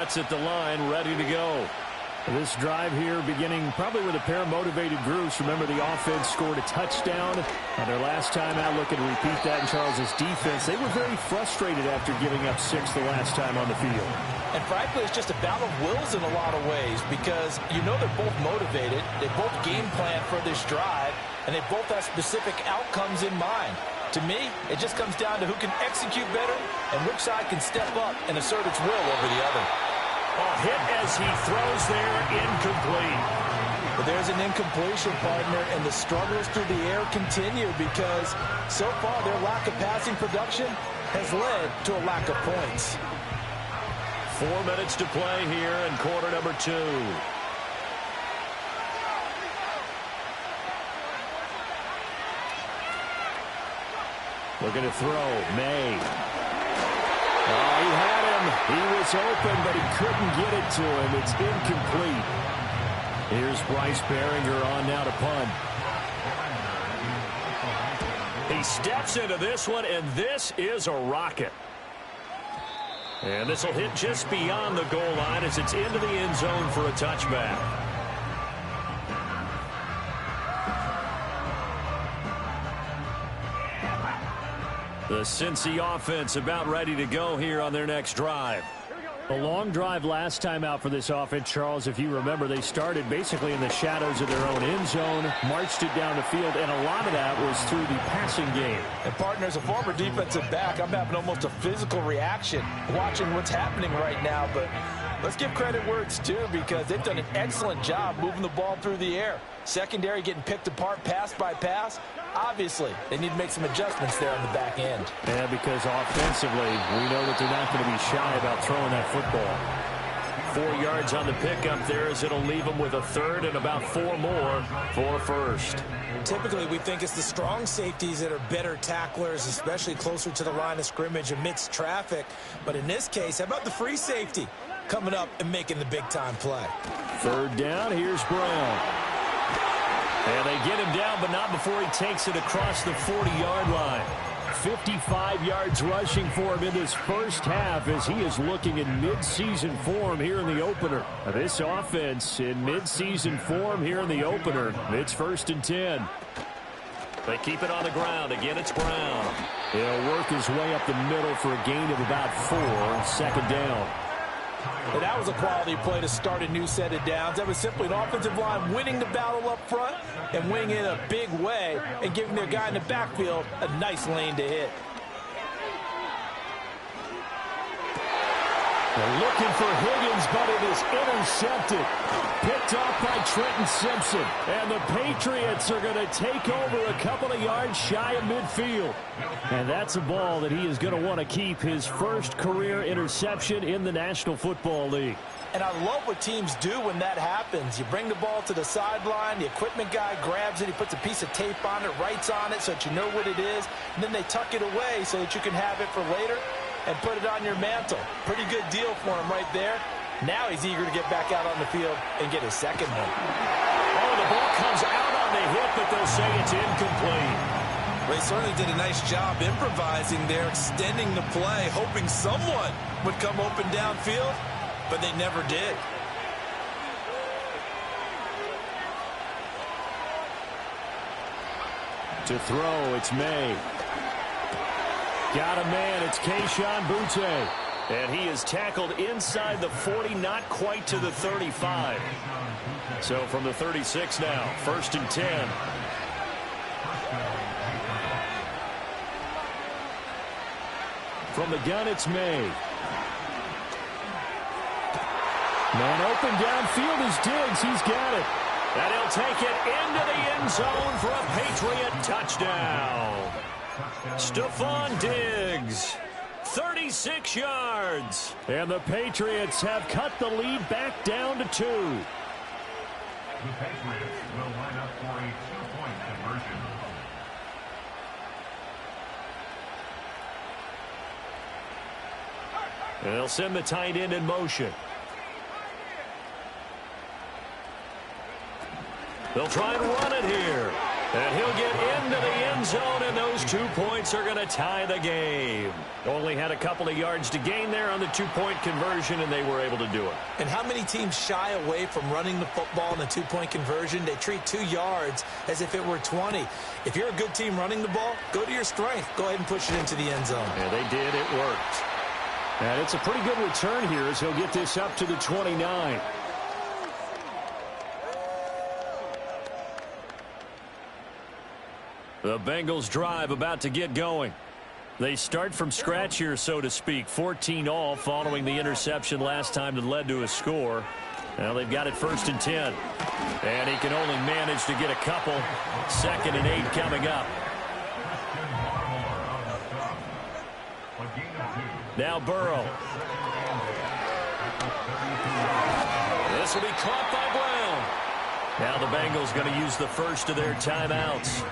That's at the line, ready to go. This drive here beginning probably with a pair of motivated groups. Remember, the offense scored a touchdown on their last time out. Looking to repeat that in Charles's defense. They were very frustrated after giving up 6 the last time on the field. And frankly, it's just a battle of wills in a lot of ways because you know they're both motivated. They both game plan for this drive, and they both have specific outcomes in mind. To me, it just comes down to who can execute better and which side can step up and assert its will over the other. A hit as he throws there, incomplete. But there's an incompletion, partner, and the struggles through the air continue because so far their lack of passing production has led to a lack of points. 4 minutes to play here in quarter number 2. Looking to throw, May. Oh, he had him. He was open, but he couldn't get it to him. It's incomplete. Here's Bryce Behringer on now to punt. He steps into this one, and this is a rocket. And this will hit just beyond the goal line as it's into the end zone for a touchback. The Cincy offense about ready to go here on their next drive. A long drive last time out for this offense, Charles. If you remember, they started basically in the shadows of their own end zone, marched it down the field, and a lot of that was through the passing game. And, partner, as a former defensive back, I'm having almost a physical reaction watching what's happening right now. But let's give credit where it's due because they've done an excellent job moving the ball through the air. Secondary getting picked apart pass by pass. Obviously, they need to make some adjustments there on the back end. Yeah, because offensively, we know that they're not going to be shy about throwing that football. 4 yards on the pickup there as it'll leave them with a third and about 4 more for first. Typically, we think it's the strong safeties that are better tacklers, especially closer to the line of scrimmage amidst traffic. But in this case, how about the free safety coming up and making the big-time play? Third down, here's Brown. And they get him down, but not before he takes it across the 40-yard line. 55 yards rushing for him in this first half as he is looking in mid-season form here in the opener. This offense in mid-season form here in the opener. It's 1st and 10. They keep it on the ground. Again, it's Brown. He'll work his way up the middle for a gain of about 4. 2nd down. And that was a quality play to start a new set of downs. That was simply an offensive line winning the battle up front and winning in a big way and giving their guy in the backfield a nice lane to hit. They're looking for Higgins, but it is intercepted. Picked off by Trenton Simpson. And the Patriots are going to take over a couple of yards shy of midfield. And that's a ball that he is going to want to keep, his first career interception in the National Football League. And I love what teams do when that happens. You bring the ball to the sideline, the equipment guy grabs it, he puts a piece of tape on it, writes on it so that you know what it is, and then they tuck it away so that you can have it for later and put it on your mantle. Pretty good deal for him right there. Now he's eager to get back out on the field and get his second one. Oh, the ball comes out on the hit, but they'll say it's incomplete. They certainly did a nice job improvising there, extending the play, hoping someone would come open downfield, but they never did. To throw, it's May. Got a man, it's Kayshon Boutte. And he is tackled inside the 40, not quite to the 35. So from the 36 now, 1st and 10. From the gun, it's May. Man open downfield is Diggs. He's got it. And he'll take it into the end zone for a Patriot touchdown. Stephon Diggs, 36 yards. And the Patriots have cut the lead back down to 2. The Patriots will line up for a 2-point conversion. And they'll send the tight end in motion. They'll try and run it here. And he'll get into the end zone, and those 2 points are going to tie the game. Only had a couple of yards to gain there on the two-point conversion, and they were able to do it. And how many teams shy away from running the football in the two-point conversion? They treat 2 yards as if it were 20. If you're a good team running the ball, go to your strength. Go ahead and push it into the end zone. Yeah, they did. It worked. And it's a pretty good return here as he'll get this up to the 29. The Bengals drive about to get going. They start from scratch here, so to speak. 14 all following the interception last time that led to a score. Now they've got it 1st and 10. And he can only manage to get a couple. 2nd and 8 coming up. Now Burrow. This will be caught by Brown. Now the Bengals going to use the first of their timeouts,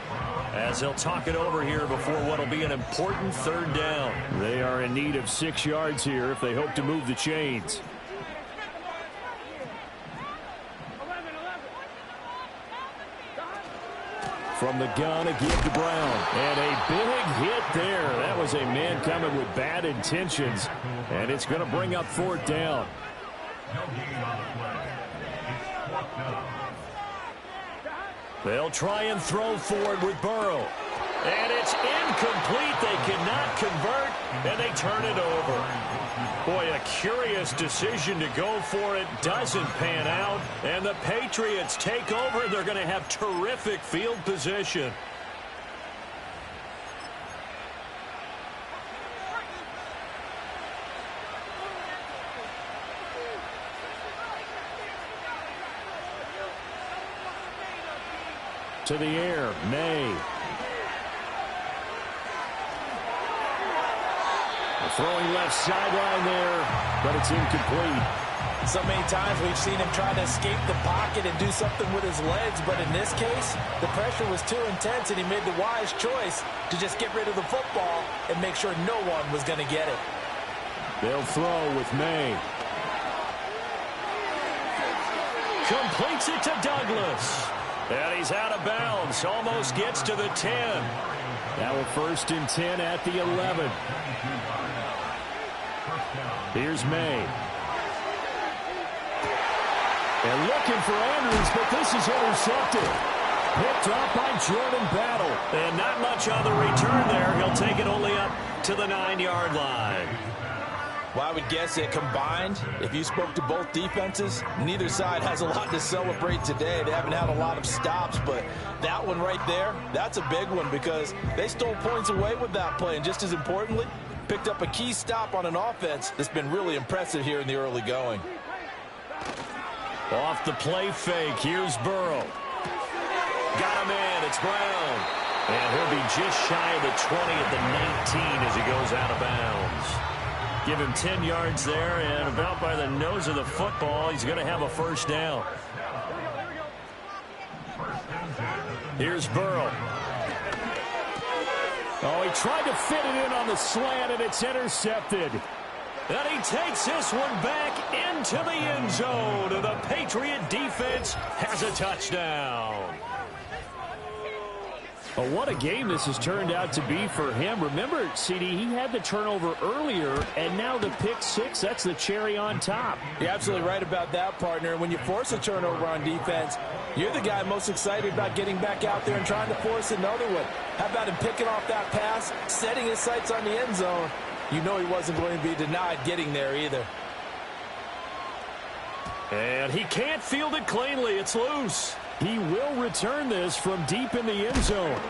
as they'll talk it over here before what will be an important 3rd down. They are in need of 6 yards here if they hope to move the chains. From the gun, a give to Brown. And a big hit there. That was a man coming with bad intentions. And it's going to bring up 4th down. They'll try and throw forward with Burrow. And it's incomplete. They cannot convert, and they turn it over. Boy, a curious decision to go for it. Doesn't pan out. And the Patriots take over. They're going to have terrific field position. To the air, May. Throwing left sideline there, but it's incomplete. So many times we've seen him try to escape the pocket and do something with his legs, but in this case, the pressure was too intense, and he made the wise choice to just get rid of the football and make sure no one was going to get it. They'll throw with May. Completes it to Douglas. And he's out of bounds. Almost gets to the 10. Now a 1st and 10 at the 11. Here's May. And looking for Andrews, but this is intercepted. Picked up by Jordan Battle. And not much on the return there. He'll take it only up to the 9-yard line. Well, I would guess that combined, if you spoke to both defenses, neither side has a lot to celebrate today. They haven't had a lot of stops, but that one right there, that's a big one because they stole points away with that play. And just as importantly, picked up a key stop on an offense that's been really impressive here in the early going. Off the play fake, here's Burrow. Got him in, it's Brown. And he'll be just shy of the 20 at the 19 as he goes out of bounds. Give him 10 yards there, and about by the nose of the football, he's going to have a 1st down. Here's Burrow. Oh, he tried to fit it in on the slant, and it's intercepted. And he takes this one back into the end zone, and the Patriot defense has a touchdown. Oh, what a game this has turned out to be for him. Remember, CD, he had the turnover earlier, and now the pick 6, that's the cherry on top. You're absolutely right about that, partner. When you force a turnover on defense, you're the guy most excited about getting back out there and trying to force another one. How about him picking off that pass, setting his sights on the end zone? You know he wasn't going to be denied getting there either. And he can't field it cleanly. It's loose. He will return this from deep in the end zone.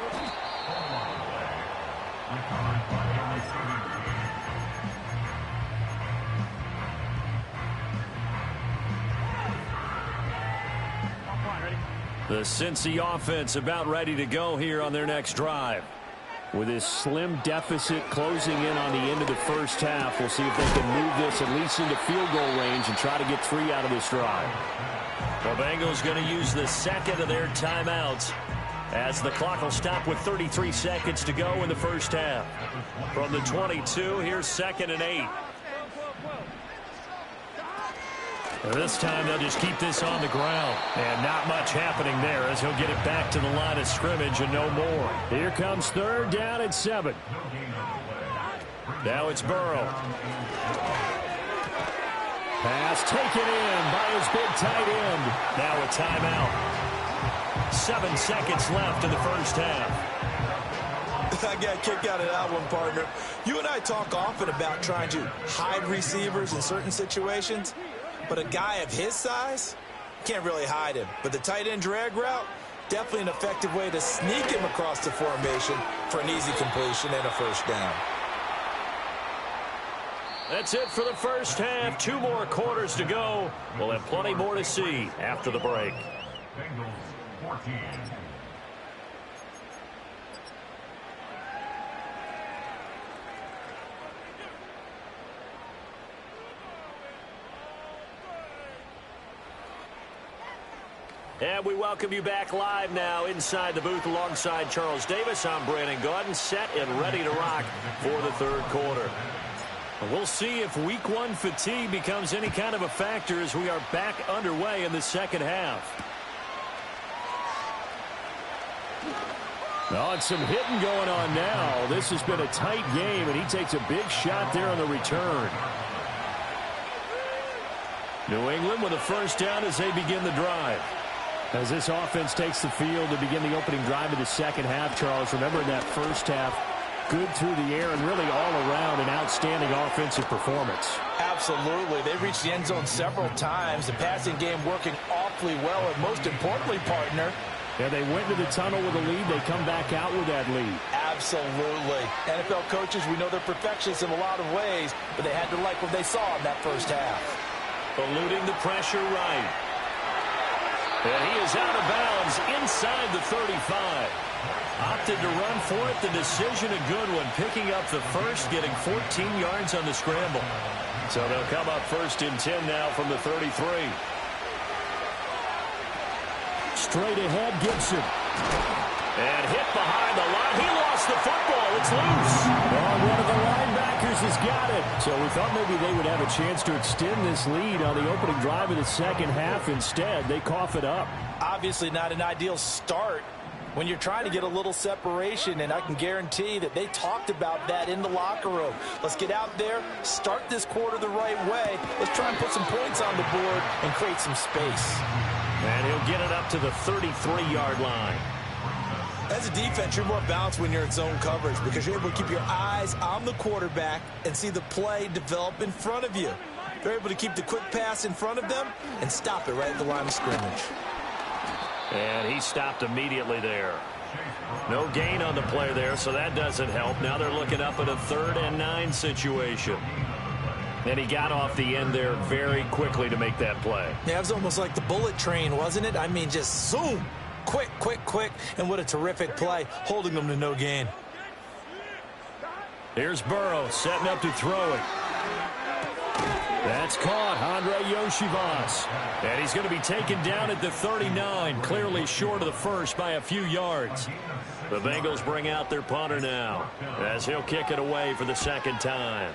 The Cincy offense about ready to go here on their next drive. With this slim deficit closing in on the end of the first half, we'll see if they can move this at least into field goal range and try to get 3 out of this drive. The Bengals going to use the 2nd of their timeouts as the clock will stop with 33 seconds to go in the first half. From the 22, here's 2nd and 8. And this time they'll just keep this on the ground. And not much happening there as he'll get it back to the line of scrimmage and no more. Here comes third down at 7. Now it's Burrow. Pass taken in by his big tight end. Now a timeout. 7 seconds left in the first half. I got a kick out of that one, partner. You and I talk often about trying to hide receivers in certain situations, but a guy of his size can't really hide him. But the tight end drag route, definitely an effective way to sneak him across the formation for an easy completion and a first down. That's it for the first half. 2 more quarters to go. We'll have plenty more to see after the break. Bengals 14. And we welcome you back live now inside the booth alongside Charles Davis. I'm Brandon Gaudin, set and ready to rock for the third quarter. We'll see if week 1 fatigue becomes any kind of a factor as we are back underway in the second half. Oh, and some hitting going on now. This has been a tight game, and he takes a big shot there on the return. New England with a first down as they begin the drive. As this offense takes the field to begin the opening drive of the second half, Charles, remember in that first half, good through the air and really all around an outstanding offensive performance. Absolutely. They reached the end zone several times. The passing game working awfully well, and most importantly, partner, yeah, they went to the tunnel with a lead. They come back out with that lead. Absolutely. NFL coaches, we know they're perfectionists in a lot of ways, but they had to like what they saw in that first half. Eluding the pressure right. And he is out of bounds inside the 35. Opted to run for it. The decision a good one. Picking up the first, getting 14 yards on the scramble. So they'll come up first and 10 now from the 33. Straight ahead, Gibson. And hit behind the line. He lost the football. It's loose. Oh, one of the linebackers has got it. So we thought maybe they would have a chance to extend this lead on the opening drive of the second half. Instead, they cough it up. Obviously not an ideal start when you're trying to get a little separation, and I can guarantee that they talked about that in the locker room. Let's get out there, start this quarter the right way. Let's try and put some points on the board and create some space. And he'll get it up to the 33-yard line. As a defense, you're more balanced when you're in zone coverage because you're able to keep your eyes on the quarterback and see the play develop in front of you. They're able to keep the quick pass in front of them and stop it right at the line of scrimmage. And he stopped immediately there. No gain on the play there, so that doesn't help. Now they're looking up at a 3rd and 9 situation. And he got off the end there very quickly to make that play. Yeah, it was almost like the bullet train, wasn't it? I mean, just zoom. Quick, quick, quick. And what a terrific play, holding them to no gain. Here's Burrow setting up to throw it. That's caught, Andre Yoshivas. And he's going to be taken down at the 39, clearly short of the first by a few yards. The Bengals bring out their punter now as he'll kick it away for the second time.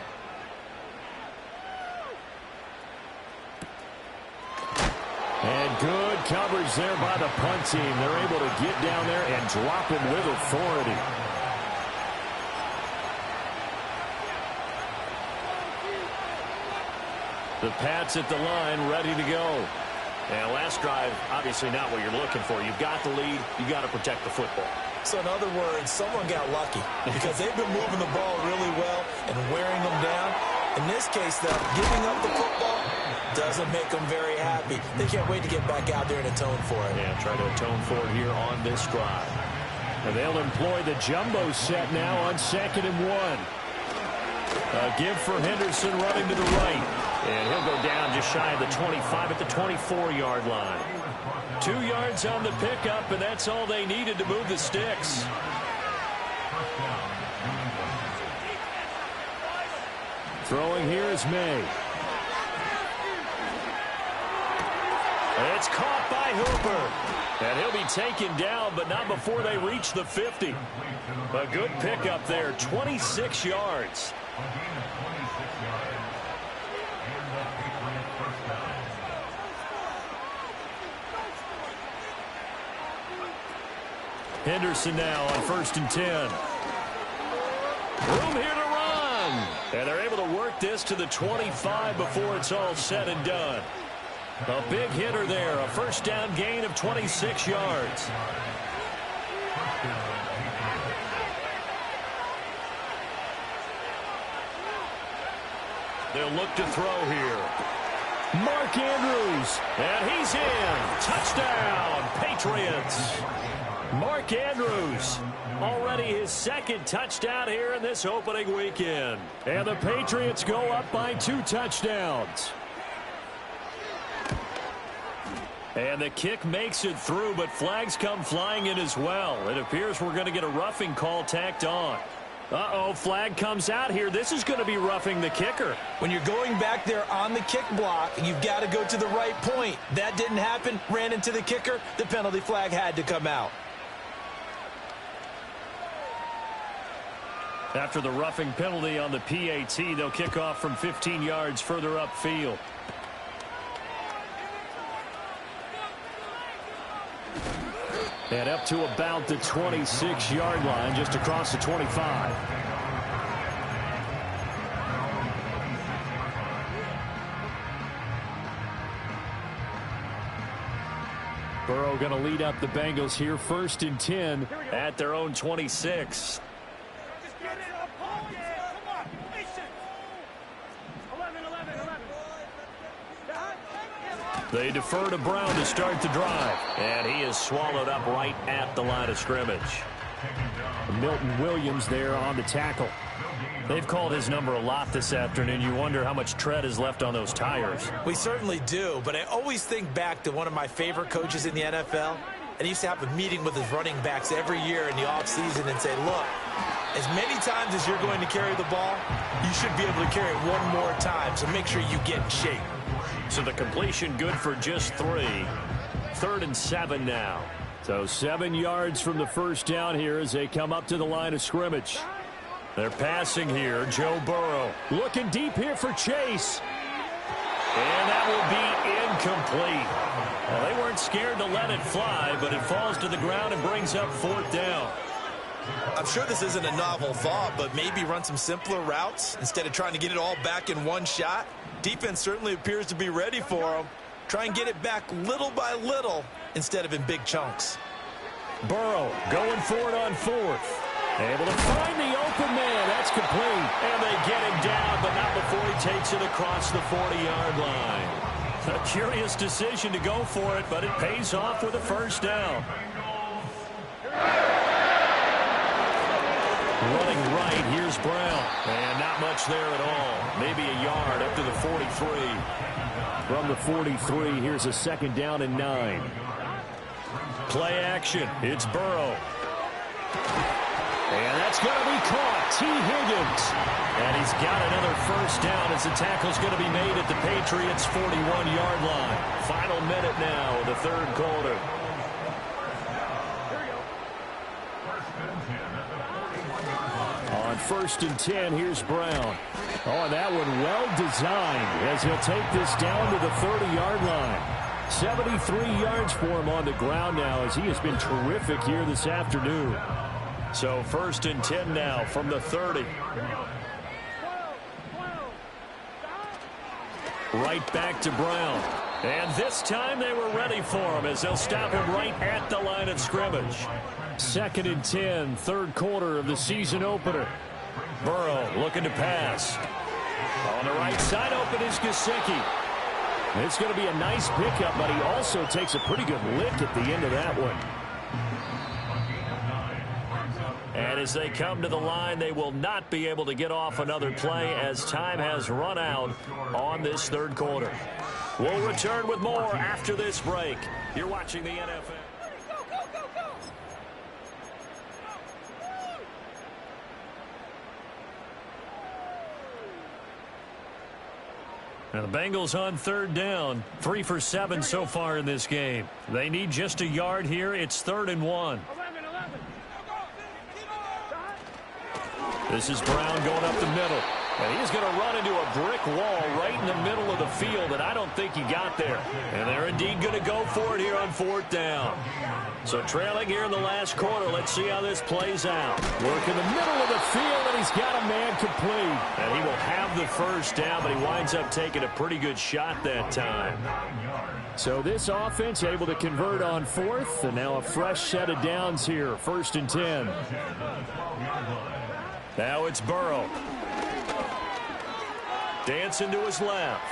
And good coverage there by the punt team. They're able to get down there and drop him with authority. The Pats at the line, ready to go. And last drive, obviously not what you're looking for. You've got the lead. You've got to protect the football. So in other words, someone got lucky because they've been moving the ball really well and wearing them down. In this case, though, giving up the football doesn't make them very happy. They can't wait to get back out there and atone for it. Yeah, try to atone for it here on this drive. And they'll employ the jumbo set now on 2nd and 1. A give for Henderson running to the right. And he'll go down just shy of the 25 at the 24-yard line. 2 yards on the pickup, and that's all they needed to move the sticks. Throwing here is May. It's caught by Hooper. And he'll be taken down, but not before they reach the 50. A good pickup there, 26 yards. Henderson now on 1st and 10. Room here to run. And they're able to work this to the 25 before it's all said and done. A big hitter there. A first down gain of 26 yards. They'll look to throw here. Mark Andrews. And he's in. Touchdown, Patriots. Mark Andrews. Already his second touchdown here in this opening weekend. And the Patriots go up by 2 touchdowns. And the kick makes it through, but flags come flying in as well. It appears we're going to get a roughing call tacked on. Uh-oh, flag comes out here. This is going to be roughing the kicker. When you're going back there on the kick block, you've got to go to the right point. That didn't happen. Ran into the kicker. The penalty flag had to come out. After the roughing penalty on the PAT, they'll kick off from 15 yards further upfield. And up to about the 26-yard line, just across the 25. Burrow going to lead up the Bengals here, 1st and 10 at their own 26. They defer to Brown to start the drive. And he is swallowed up right at the line of scrimmage. Milton Williams there on the tackle. They've called his number a lot this afternoon. You wonder how much tread is left on those tires. We certainly do, but I always think back to one of my favorite coaches in the NFL. And he used to have a meeting with his running backs every year in the offseason and say, look, as many times as you're going to carry the ball, you should be able to carry it one more time, so make sure you get in shape. So the completion good for just 3. 3rd and 7 now. So 7 yards from the first down here as they come up to the line of scrimmage. They're passing here. Joe Burrow looking deep here for Chase. And that will be incomplete. Well, they weren't scared to let it fly, but it falls to the ground and brings up 4th down. I'm sure this isn't a novel thought, but maybe run some simpler routes instead of trying to get it all back in one shot. Defense certainly appears to be ready for them. Try and get it back little by little instead of in big chunks. Burrow going for it on 4th. Able to find the open man. That's complete. And they get him down, but not before he takes it across the 40-yard line. A curious decision to go for it, but it pays off with a first down. Running right, here's Brown. And not much there at all. Maybe a yard up to the 43. From the 43, here's a 2nd down and 9. Play action. It's Burrow. And that's going to be caught. T. Higgins. And he's got another first down as the tackle's going to be made at the Patriots' 41-yard line. Final minute now of the 3rd quarter. On 1st and 10, here's Brown. Oh, and that one well designed as he'll take this down to the 30-yard line. 73 yards for him on the ground now as he has been terrific here this afternoon. So 1st and 10 now from the 30. Right back to Brown. And this time they were ready for him as they'll stop him right at the line of scrimmage. 2nd and 10, 3rd quarter of the season opener. Burrow looking to pass. On the right side open is Gesicki. It's going to be a nice pickup, but he also takes a pretty good lick at the end of that one. And as they come to the line, they will not be able to get off another play as time has run out on this 3rd quarter. We'll return with more after this break. You're watching the NFL. Now the Bengals on 3rd down. 3 for 7 so far in this game. They need just a yard here. It's 3rd and 1. This is Brown going up the middle. And he's going to run into a brick wall right in the middle of the field, and I don't think he got there. And they're indeed going to go for it here on 4th down. So trailing here in the last quarter, let's see how this plays out. Work in the middle of the field, and he's got a man complete. And he will have the first down, but he winds up taking a pretty good shot that time. So this offense able to convert on 4th, and now a fresh set of downs here, 1st and 10. Now it's Burrow. Dancing to his left.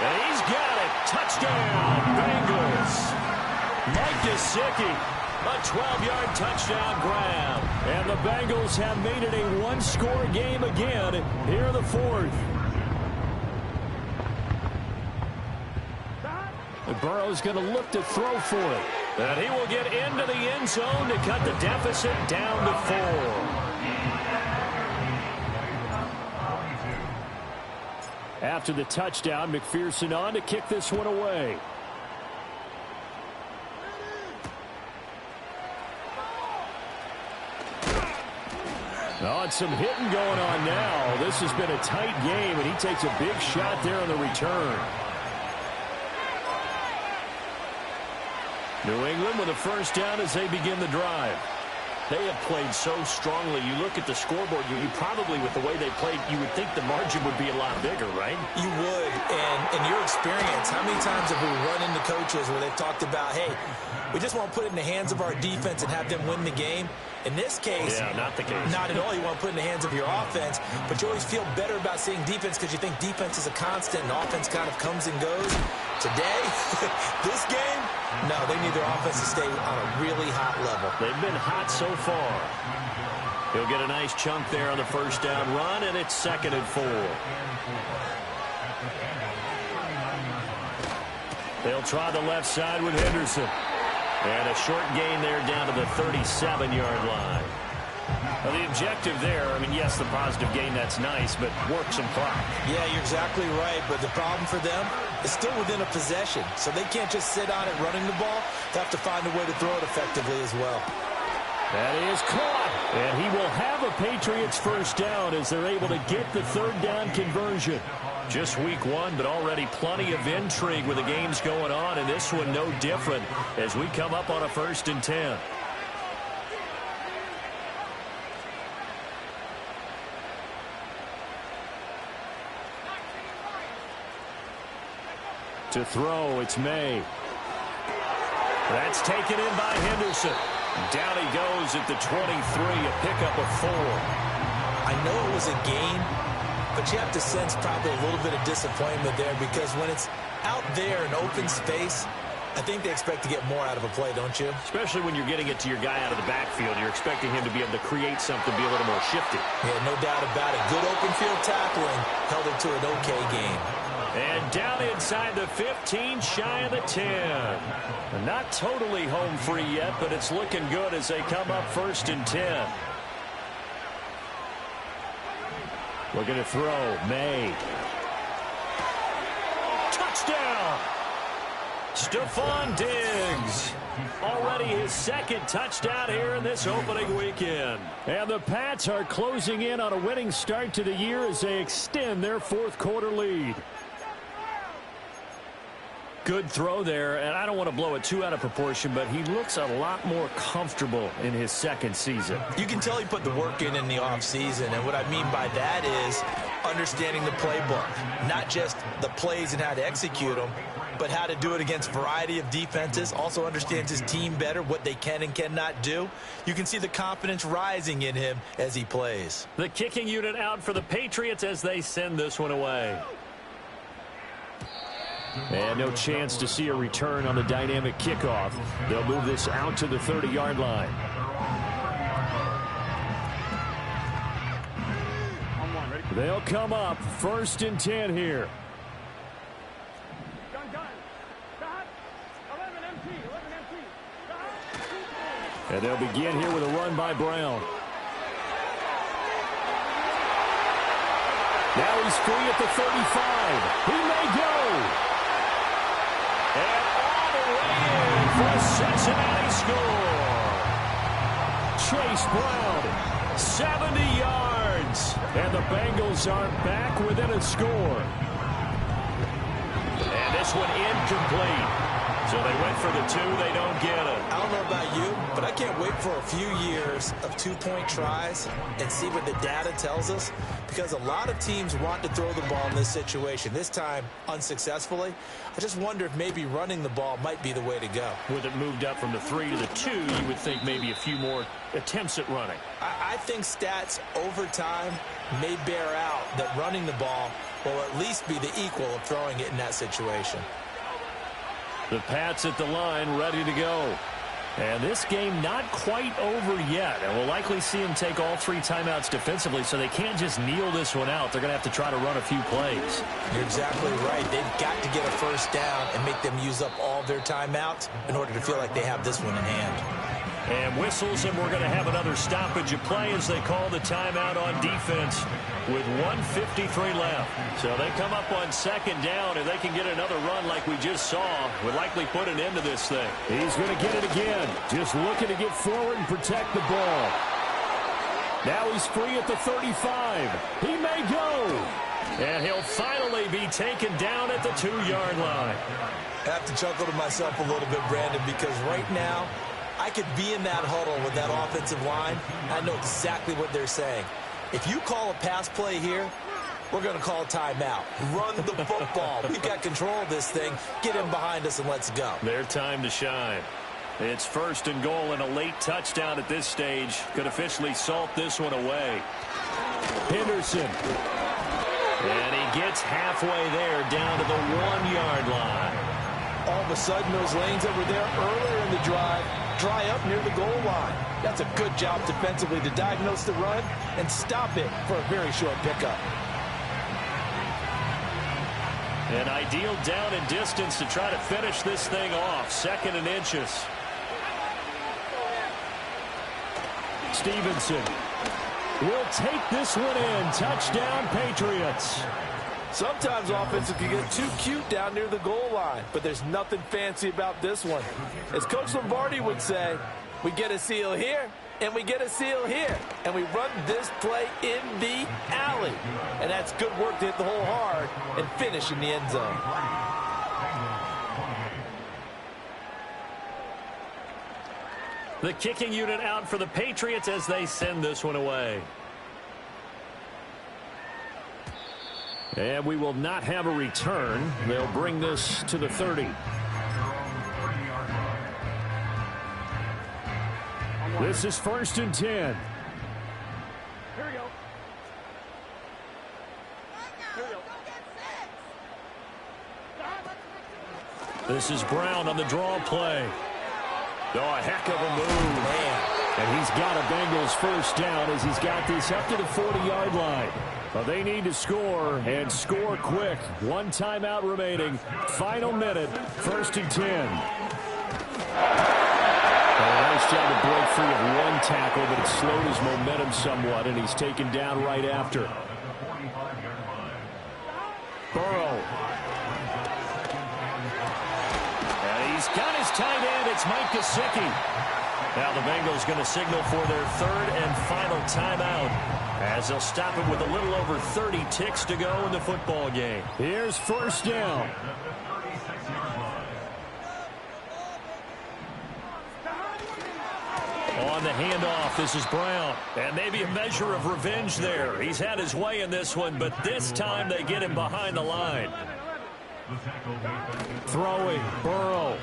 And he's got it. Touchdown, Bengals. Mike Gesicki, a 12-yard touchdown grab. And the Bengals have made it a one-score game again here in the 4th. Burrow's going to look to throw for it. And he will get into the end zone to cut the deficit down to 4. After the touchdown, McPherson on to kick this one away. Oh, and some hitting going on now. This has been a tight game, and he takes a big shot there on the return. New England with a first down as they begin the drive. They have played so strongly. You look at the scoreboard, you probably, with the way they played, you would think the margin would be a lot bigger, right? You would. And in your experience, how many times have we run into coaches where they've talked about, hey, we just want to put it in the hands of our defense and have them win the game? In this case, yeah, not the case. Not at all. You want to put it in the hands of your offense, but you always feel better about seeing defense because you think defense is a constant and offense kind of comes and goes. Today, this game, no, they need their offense to stay on a really hot level. They've been hot so far. He'll get a nice chunk there on the first down run, and it's 2nd and 4. They'll try the left side with Henderson. And a short gain there down to the 37-yard line. Well, the objective there, I mean, yes, the positive gain, that's nice, but work some clock. Yeah, you're exactly right, but the problem for them is still within a possession. So they can't just sit on it running the ball. They have to find a way to throw it effectively as well. That is caught. And he will have a Patriots first down as they're able to get the 3rd down conversion. Just week 1, but already plenty of intrigue with the games going on, and this one no different as we come up on a 1st and 10. To throw, it's May. That's taken in by Henderson. Down he goes at the 23, a pickup of 4. I know it was a gain, but you have to sense probably a little bit of disappointment there because when it's out there in open space, I think they expect to get more out of a play, don't you? Especially when you're getting it to your guy out of the backfield. You're expecting him to be able to create something, be a little more shifty. Yeah, no doubt about it. Good open field tackling held it to an okay game. And down inside the 15, shy of the 10. Not totally home free yet, but it's looking good as they come up 1st and 10. Looking to throw, May. Touchdown! Stephon Diggs. Already his 2nd touchdown here in this opening weekend. And the Pats are closing in on a winning start to the year as they extend their 4th quarter lead. Good throw there, and I don't want to blow it too out of proportion, but he looks a lot more comfortable in his 2nd season. You can tell he put the work in the offseason, and what I mean by that is understanding the playbook. Not just the plays and how to execute them, but how to do it against a variety of defenses. Also understands his team better, what they can and cannot do. You can see the confidence rising in him as he plays. The kicking unit out for the Patriots as they send this one away. And no chance to see a return on the dynamic kickoff. They'll move this out to the 30-yard line. They'll come up 1st and 10 here. And they'll begin here with a run by Brown. Now he's free at the 35. He may go. And all the way in for a Cincinnati score. Chase Brown, 70 yards. distance. And the Bengals are back within a score. And this one incomplete. So they went for the 2. They don't get it. I don't know about you, but I can't wait for a few years of two-point tries and see what the data tells us, because a lot of teams want to throw the ball in this situation, this time unsuccessfully. I just wonder if maybe running the ball might be the way to go. With it moved up from the 3 to the 2, you would think maybe a few more attempts at running. I think stats over time may bear out that running the ball will at least be the equal of throwing it in that situation. The Pats at the line, ready to go. And this game not quite over yet. And we'll likely see them take all 3 timeouts defensively, so they can't just kneel this one out. They're going to have to try to run a few plays. You're exactly right. They've got to get a first down and make them use up all their timeouts in order to feel like they have this one in hand. And whistles, and we're going to have another stoppage of play as they call the timeout on defense with 1:53 left. So they come up on second down, and they can get another run like we just saw. Would likely put an end to this thing. He's going to get it again. Just looking to get forward and protect the ball. Now he's free at the 35. He may go. And he'll finally be taken down at the 2-yard line. I have to chuckle to myself a little bit, Brandon, because right now, I could be in that huddle with that offensive line. I know exactly what they're saying. If you call a pass play here, we're going to call a timeout. Run the football. We've got control of this thing. Get him behind us and let's go. Their time to shine. It's 1st and goal, and a late touchdown at this stage could officially salt this one away. Henderson. And he gets halfway there down to the 1-yard line. All of a sudden, those lanes that were there earlier in the drive dry up near the goal line. That's a good job defensively to diagnose the run and stop it for a very short pickup. An ideal down and distance to try to finish this thing off. 2nd and inches. Stevenson will take this one in. Touchdown, Patriots. Sometimes offenses can get too cute down near the goal line, but there's nothing fancy about this one. As Coach Lombardi would say, we get a seal here, and we get a seal here, and we run this play in the alley. And that's good work to hit the hole hard and finish in the end zone. The kicking unit out for the Patriots as they send this one away. And we will not have a return. They'll bring this to the 30. This is 1st and 10. Here we go. This is Brown on the draw play. Oh, a heck of a move. Man. And he's got a Bengals first down as he's got this up to the 40-yard line. Well, they need to score, and score quick. 1 timeout remaining. Final minute, 1st and 10. A nice job to break free of 1 tackle, but it slowed his momentum somewhat, and he's taken down right after. Burrow. And he's got his tight end. It's Mike Gesicki. Now the Bengals going to signal for their 3rd and final timeout, as they'll stop it with a little over 30 ticks to go in the football game. Here's 1st down. On the handoff, this is Brown. And maybe a measure of revenge there. He's had his way in this one, but this time they get him behind the line. Throwing, Burrow.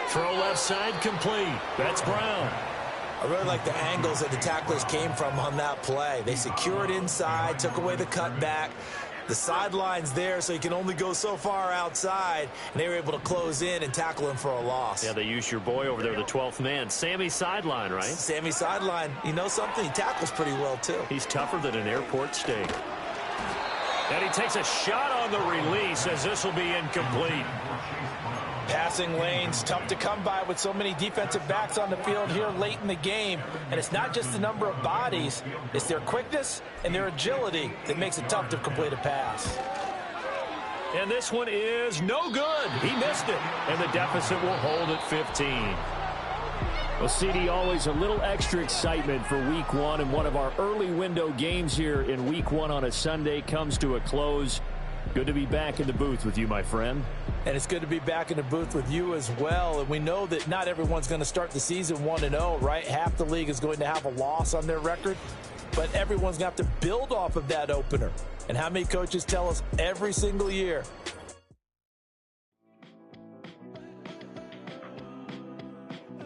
Throw left side complete. That's Brown. I really like the angles that the tacklers came from on that play. They secured inside, took away the cutback. The sideline's there, so you can only go so far outside, and they were able to close in and tackle him for a loss. Yeah, they used your boy over there, the 12th man. Sammy Sideline, right? Sammy Sideline, you know something? He tackles pretty well, too. He's tougher than an airport steak. And he takes a shot on the release as this will be incomplete. Passing lanes, tough to come by with so many defensive backs on the field here late in the game. And it's not just the number of bodies, it's their quickness and their agility that makes it tough to complete a pass. And this one is no good. He missed it. And the deficit will hold at 15. Well, CD, always a little extra excitement for Week 1, and one of our early window games here in Week 1 on a Sunday comes to a close. Good to be back in the booth with you, my friend. And it's good to be back in the booth with you as well. And we know that not everyone's going to start the season 1-0, right? Half the league is going to have a loss on their record, but everyone's going to have to build off of that opener. And how many coaches tell us every single year,